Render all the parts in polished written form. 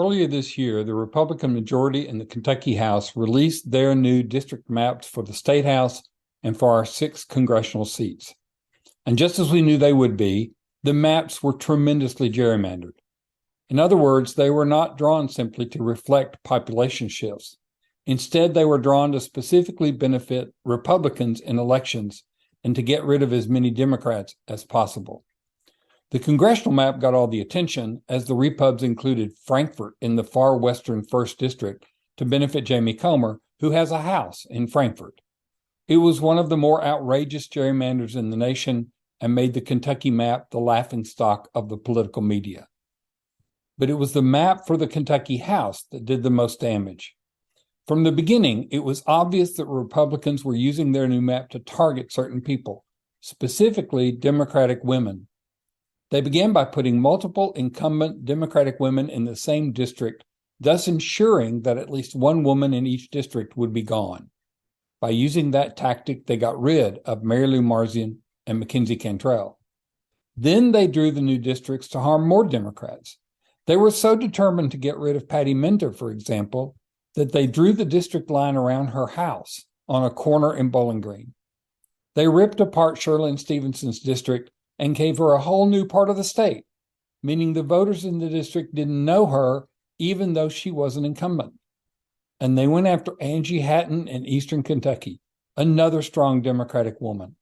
earlier this year, the Republican majority in the Kentucky House released their new district maps for the state house and for our 6 congressional seats. And just as we knew they would be, the maps were tremendously gerrymandered. In other words, they were not drawn simply to reflect population shifts. Instead, they were drawn to specifically benefit Republicans in elections and to get rid of as many Democrats as possible. The congressional map got all the attention as the Repubs included Frankfort in the far western 1st District to benefit Jamie Comer, who has a house in Frankfort. It was one of the more outrageous gerrymanders in the nation and made the Kentucky map the laughingstock of the political media. But it was the map for the Kentucky House that did the most damage. From the beginning, it was obvious that Republicans were using their new map to target certain people, specifically Democratic women. They began by putting multiple incumbent Democratic women in the same district, thus ensuring that at least one woman in each district would be gone. By using that tactic, they got rid of Mary Lou Marzian and Mackenzie Cantrell. Then they drew the new districts to harm more Democrats. They were so determined to get rid of Patty Minter, for example, that they drew the district line around her house on a corner in Bowling Green. They ripped apart Sherlyn Stevenson's district and gave her a whole new part of the state, meaning the voters in the district didn't know her even though she was an incumbent. And they went after Angie Hatton in Eastern Kentucky, another strong Democratic woman.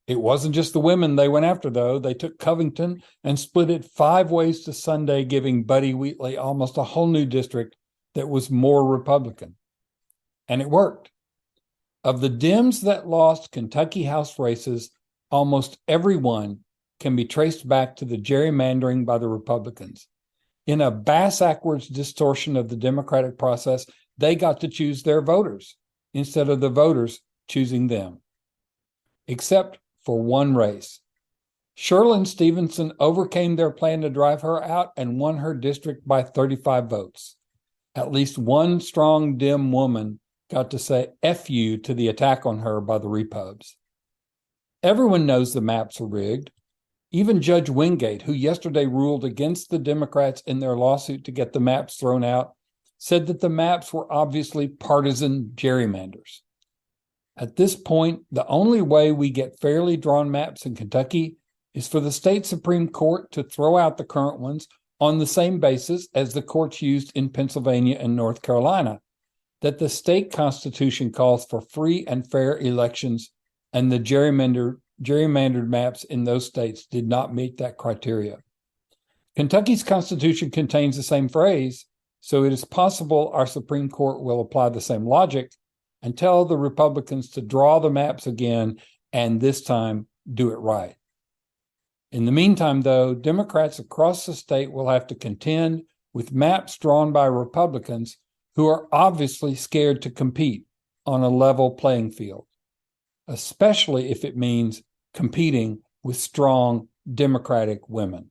It wasn't just the women they went after, though. They took Covington and split it 5 ways to Sunday, giving Buddy Wheatley almost a whole new district that was more Republican. And it worked. Of the Dems that lost Kentucky House races, almost every one can be traced back to the gerrymandering by the Republicans. In a bass-backwards distortion of the democratic process, they got to choose their voters instead of the voters choosing them. Except for one race. Sherlyn Stevenson overcame their plan to drive her out and won her district by 35 votes. At least one strong Dem woman got to say F you to the attack on her by the Repubs. Everyone knows the maps are rigged. Even Judge Wingate, who yesterday ruled against the Democrats in their lawsuit to get the maps thrown out, said that the maps were obviously partisan gerrymanders. At this point, the only way we get fairly drawn maps in Kentucky is for the state Supreme Court to throw out the current ones on the same basis as the courts used in Pennsylvania and North Carolina, that the state constitution calls for free and fair elections, and the gerrymandered maps in those states did not meet that criteria. Kentucky's constitution contains the same phrase, so it is possible our Supreme Court will apply the same logic and tell the Republicans to draw the maps again and this time do it right. In the meantime, though, Democrats across the state will have to contend with maps drawn by Republicans who are obviously scared to compete on a level playing field, especially if it means competing with strong Democratic women.